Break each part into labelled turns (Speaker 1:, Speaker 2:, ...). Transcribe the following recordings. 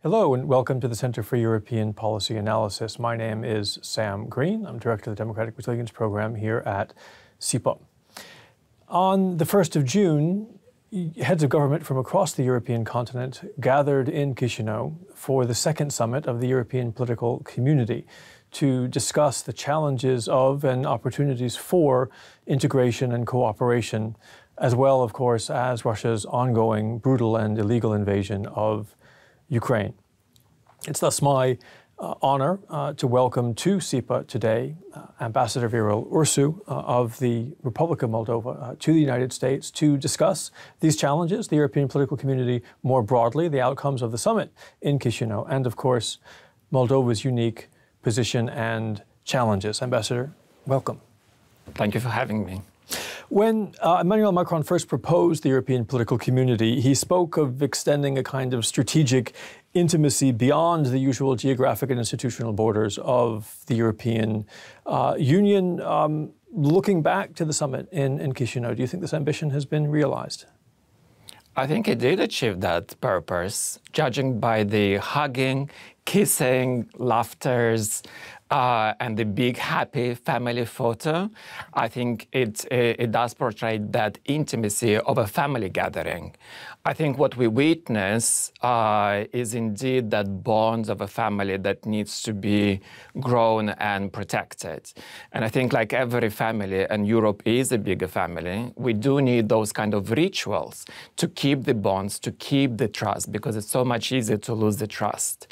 Speaker 1: Hello and welcome to the Center for European Policy Analysis. My name is Sam Greene. I'm Director of the Democratic Resilience Program here at CEPA. On the 1st of June, heads of government from across the European continent gathered in Chisinau for the second summit of the European political community to discuss the challenges of and opportunities for integration and cooperation, as well, of course, as Russia's ongoing brutal and illegal invasion of Ukraine. It's thus my honor to welcome to CEPA today Ambassador Viorel Ursu of the Republic of Moldova to the United States to discuss these challenges, the European political community more broadly, the outcomes of the summit in Chisinau, and of course, Moldova's unique position and challenges. Ambassador, welcome.
Speaker 2: Thank you for having me.
Speaker 1: When Emmanuel Macron first proposed the European political community, he spoke of extending a kind of strategic intimacy beyond the usual geographic and institutional borders of the European Union. Looking back to the summit in Chisinau, do you think this ambition has been realized?
Speaker 2: I think it did achieve that purpose, judging by the hugging, kissing, laughters, and the big happy family photo. I think it does portray that intimacy of a family gathering. I think what we witness is indeed that bond of a family that needs to be grown and protected. And I think like every family, and Europe is a bigger family, we do need those kind of rituals to keep the bonds, to keep the trust, because it's so much easier to lose the trust.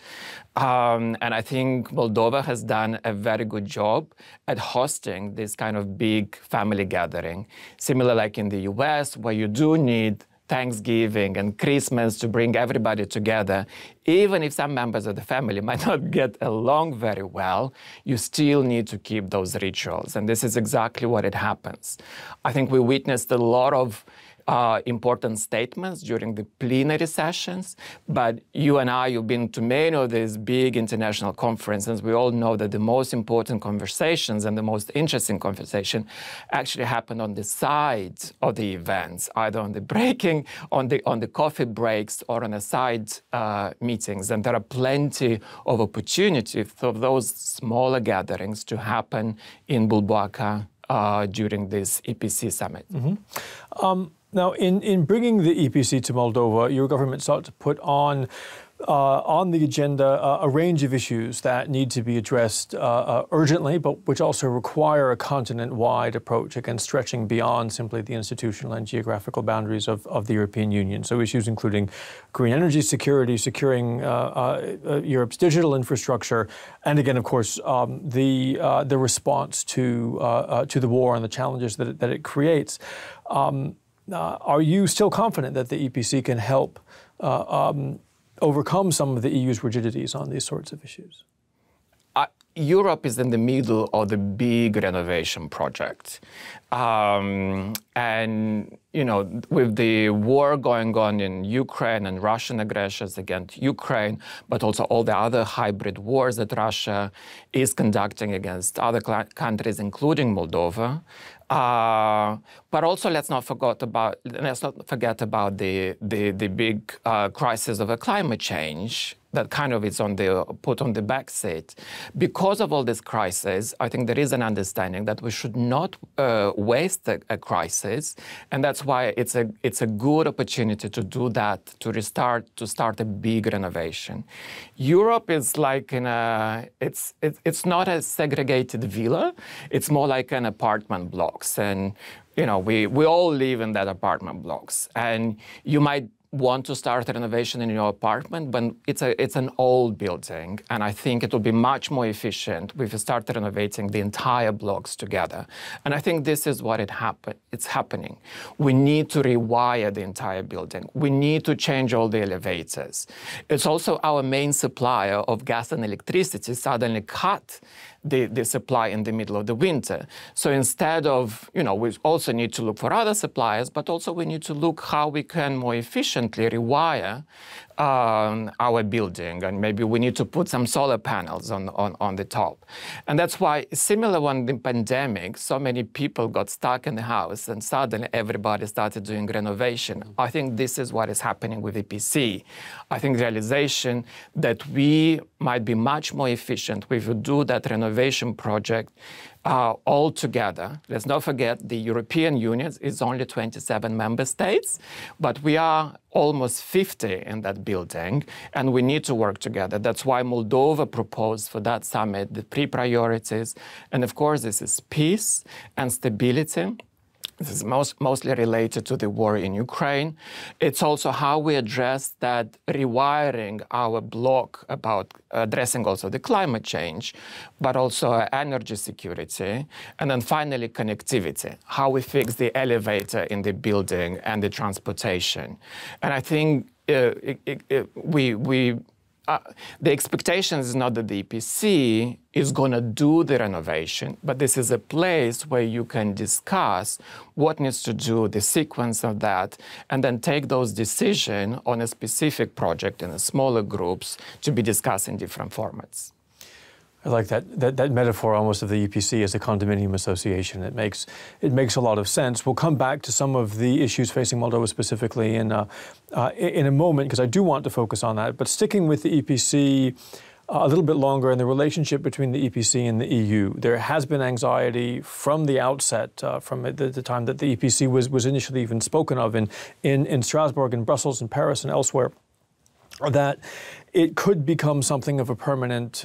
Speaker 2: And I think Moldova has done a very good job at hosting this kind of big family gathering, similar like in the US, where you do need Thanksgiving and Christmas to bring everybody together. Even if some members of the family might not get along very well, you still need to keep those rituals. And this is exactly what it happens. I think we witnessed a lot of important statements during the plenary sessions, but you and I, you've been to many of these big international conferences. We all know that the most important conversations and the most interesting conversation actually happen on the side of the events, either on the breaking, on the coffee breaks, or on the side meetings. And there are plenty of opportunities for those smaller gatherings to happen in Bulboaca during this EPC Summit.
Speaker 1: Mm-hmm. Now, in bringing the EPC to Moldova, your government sought to put on the agenda a range of issues that need to be addressed urgently, but which also require a continent-wide approach, again, stretching beyond simply the institutional and geographical boundaries of the European Union. So issues including green energy security, securing Europe's digital infrastructure, and again, of course, the response to the war and the challenges that it creates. Are you still confident that the EPC can help overcome some of the EU's rigidities on these sorts of issues?
Speaker 2: Europe is in the middle of the big renovation project. And, you know, with the war going on in Ukraine and Russian aggressions against Ukraine, but also all the other hybrid wars that Russia is conducting against other countries, including Moldova. But also let's not forget about the big crisis of climate change that kind of is put on the back seat. Because of all this crisis, I think there is an understanding that we should not waste a crisis, and that's why it's a good opportunity to do that, to start a big renovation. Europe is like it's not a segregated villa, it's more like an apartment blocks, and you know we all live in that apartment blocks, and you might want to start a renovation in your apartment, but it's an old building, and I think it will be much more efficient if you start renovating the entire blocks together. And I think this is what it's happening. We need to rewire the entire building. We need to change all the elevators. It's also our main supplier of gas and electricity suddenly cut the supply in the middle of the winter. So instead of, you know, we also need to look for other suppliers, but also we need to look how we can more efficiently rewire our building, and maybe we need to put some solar panels on the top. And that's why, similar when the pandemic, so many people got stuck in the house and suddenly everybody started doing renovation. I think this is what is happening with EPC. I think the realization that we might be much more efficient if we do that renovation project all together. Let's not forget the European Union is only 27 member states, but we are almost 50 in that building, and we need to work together. That's why Moldova proposed for that summit the three priorities. And of course, this is peace and stability. This is mostly related to the war in Ukraine. It's also how we address that rewiring our bloc about addressing also the climate change, but also energy security. And then finally, connectivity, how we fix the elevator in the building and the transportation. And I think the expectation is not that the EPC is going to do the renovation, but this is a place where you can discuss what needs to do, the sequence of that, and then take those decisions on a specific project in smaller groups to be discussed in different formats.
Speaker 1: I like that metaphor almost of the EPC as a condominium association. It makes a lot of sense. We'll come back to some of the issues facing Moldova specifically in a moment, because I do want to focus on that. But sticking with the EPC a little bit longer and the relationship between the EPC and the EU, there has been anxiety from the outset, from the time that the EPC was initially even spoken of in Strasbourg, in Brussels, in Paris, and elsewhere, that it could become something of a permanent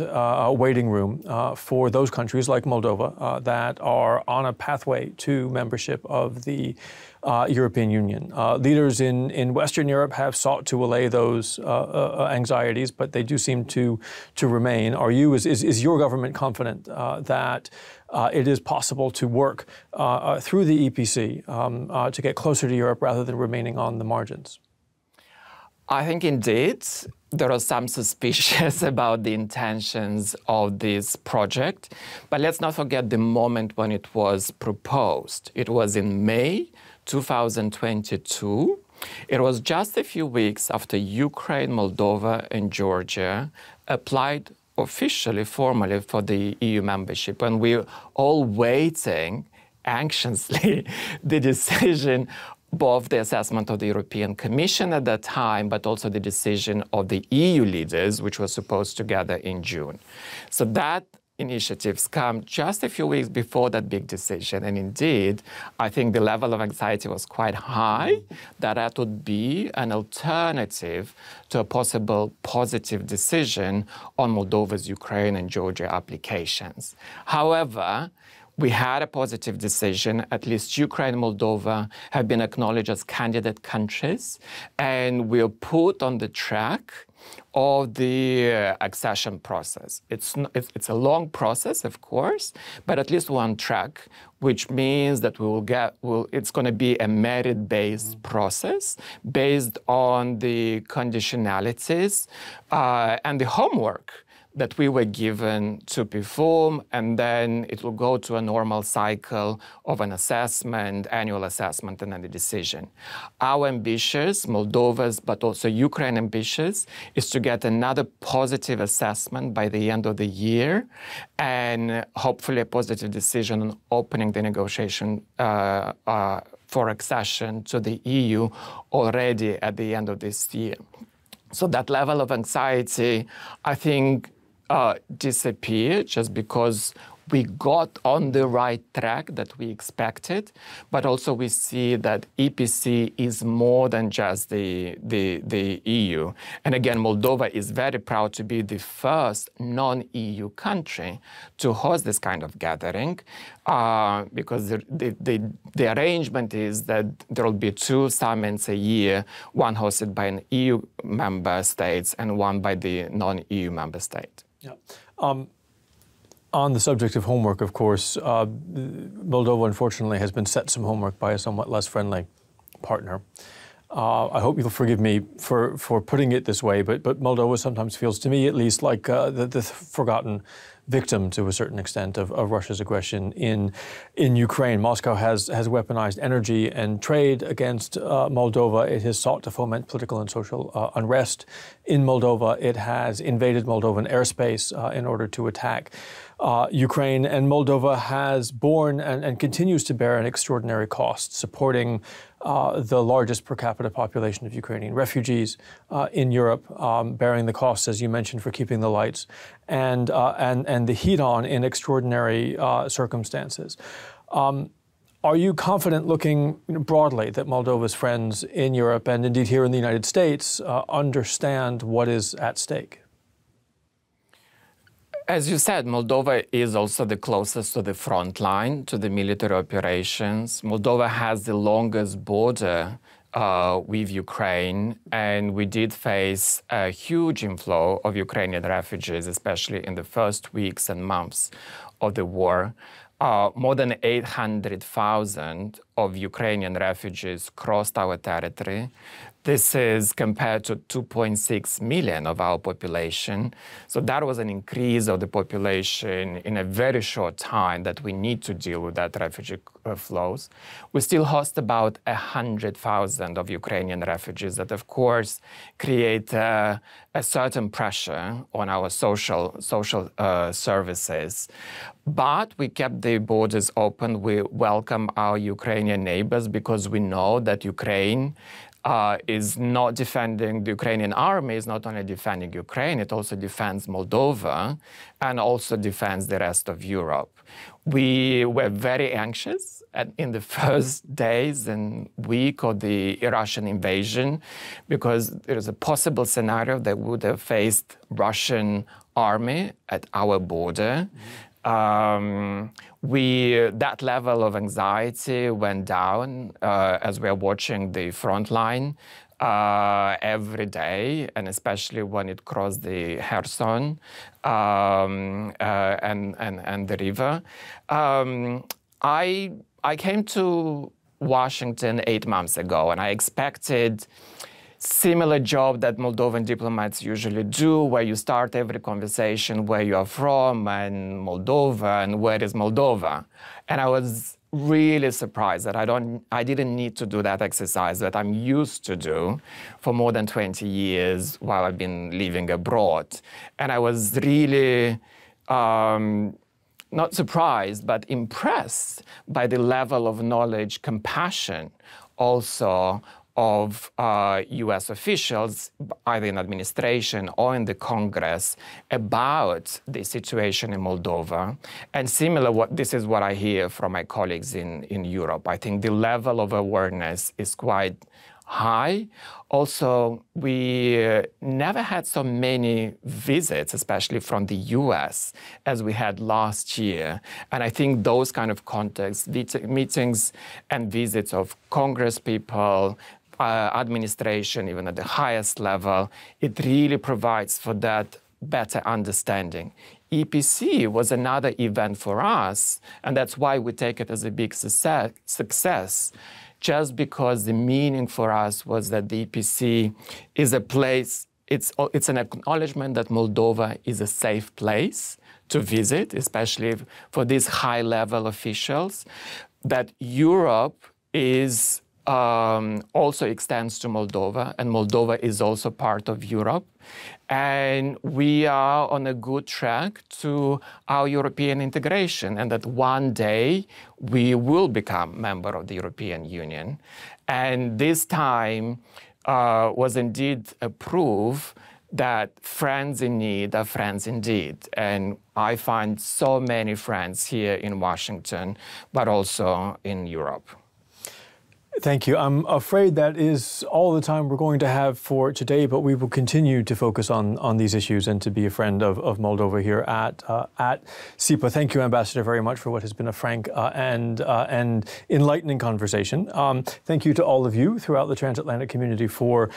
Speaker 1: waiting room for those countries like Moldova that are on a pathway to membership of the European Union. Leaders in Western Europe have sought to allay those anxieties, but they do seem to remain. Is your government confident that it is possible to work through the EPC to get closer to Europe rather than remaining on the margins?
Speaker 2: I think indeed there are some suspicions about the intentions of this project, but let's not forget the moment when it was proposed. It was in May 2022. It was just a few weeks after Ukraine, Moldova, and Georgia applied officially, formally for the EU membership, and we're all waiting anxiously the decision, both the assessment of the European Commission at that time, but also the decision of the EU leaders, which was supposed to gather in June. So that initiatives come just a few weeks before that big decision. And indeed, I think the level of anxiety was quite high, that would be an alternative to a possible positive decision on Moldova's Ukraine and Georgia applications. However, we had a positive decision. At least Ukraine and Moldova have been acknowledged as candidate countries, and we are put on the track of the accession process. It's a long process, of course, but at least one track, which means that it's going to be a merit-based process based on the conditionalities and the homework that we were given to perform, and then it will go to a normal cycle of an assessment, annual assessment, and then the decision. Our ambitions, Moldova's, but also Ukraine ambitions, is to get another positive assessment by the end of the year, and hopefully a positive decision on opening the negotiation for accession to the EU already at the end of this year. So that level of anxiety, I think, disappeared just because we got on the right track that we expected, but also we see that EPC is more than just the EU. And again, Moldova is very proud to be the first non-EU country to host this kind of gathering, because the arrangement is that there will be 2 summits a year, one hosted by an EU member state and one by the non-EU member state.
Speaker 1: Yeah. On the subject of homework, of course, Moldova, unfortunately, has been set some homework by a somewhat less friendly partner. I hope you'll forgive me for putting it this way, but Moldova sometimes feels, to me at least, like the forgotten victim to a certain extent of Russia's aggression in Ukraine. Moscow has weaponized energy and trade against Moldova. It has sought to foment political and social unrest in Moldova. It has invaded Moldovan airspace in order to attack Ukraine, and Moldova has borne and continues to bear an extraordinary cost, supporting the largest per capita population of Ukrainian refugees in Europe, bearing the costs, as you mentioned, for keeping the lights and the heat on in extraordinary circumstances. Are you confident, looking broadly, that Moldova's friends in Europe and indeed here in the United States understand what is at stake?
Speaker 2: As you said, Moldova is also the closest to the front line, to the military operations. Moldova has the longest border with Ukraine, and we did face a huge inflow of Ukrainian refugees, especially in the first weeks and months of the war. More than 800,000 of Ukrainian refugees crossed our territory. This is compared to 2.6 million of our population. So that was an increase of the population in a very short time that we need to deal with that refugee flows. We still host about 100,000 of Ukrainian refugees that, of course, create a certain pressure on our social services. But we kept the borders open. We welcome our Ukrainian neighbors because we know that Ukraine is not defending, the Ukrainian army is not only defending Ukraine, it also defends Moldova and also defends the rest of Europe. We were very anxious in the first days and week of the Russian invasion because there is a possible scenario that we would have faced Russian army at our border. That level of anxiety went down as we are watching the front line every day, and especially when it crossed the Kherson and the river. I came to Washington 8 months ago, and I expected similar job that Moldovan diplomats usually do, where you start every conversation where you are from and Moldova and where is Moldova. And I was really surprised that I didn't need to do that exercise that I'm used to do for more than 20 years while I've been living abroad. And I was really not surprised, but impressed by the level of knowledge, compassion also of U.S. officials, either in administration or in the Congress, about the situation in Moldova. And this is what I hear from my colleagues in Europe. I think the level of awareness is quite high. Also, we never had so many visits, especially from the U.S., as we had last year. And I think those kind of contacts, meetings and visits of Congress people, administration, even at the highest level, it really provides for that better understanding. EPC was another event for us, and that's why we take it as a big success, just because the meaning for us was that the EPC is a place, it's an acknowledgement that Moldova is a safe place to visit, especially for these high-level officials, that Europe is also extends to Moldova, and Moldova is also part of Europe. And we are on a good track to our European integration, and that one day we will become member of the European Union. And this time was indeed a proof that friends in need are friends indeed. And I find so many friends here in Washington, but also in Europe.
Speaker 1: Thank you. I'm afraid that is all the time we're going to have for today, but we will continue to focus on these issues and to be a friend of Moldova here at SIPA. Thank you, Ambassador, very much for what has been a frank and enlightening conversation. Thank you to all of you throughout the transatlantic community for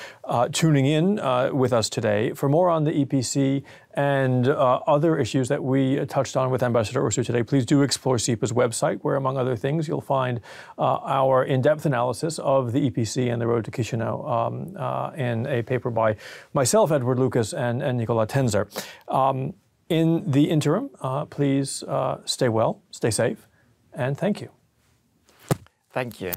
Speaker 1: tuning in with us today. For more on the EPC and other issues that we touched on with Ambassador Ursu today, please do explore SIPA's website, where, among other things, you'll find our in-depth analysis of the EPC and the road to Chisinau in a paper by myself, Edward Lucas, and Nicola Tenzer. In the interim, please stay well, stay safe, and thank you.
Speaker 2: Thank you.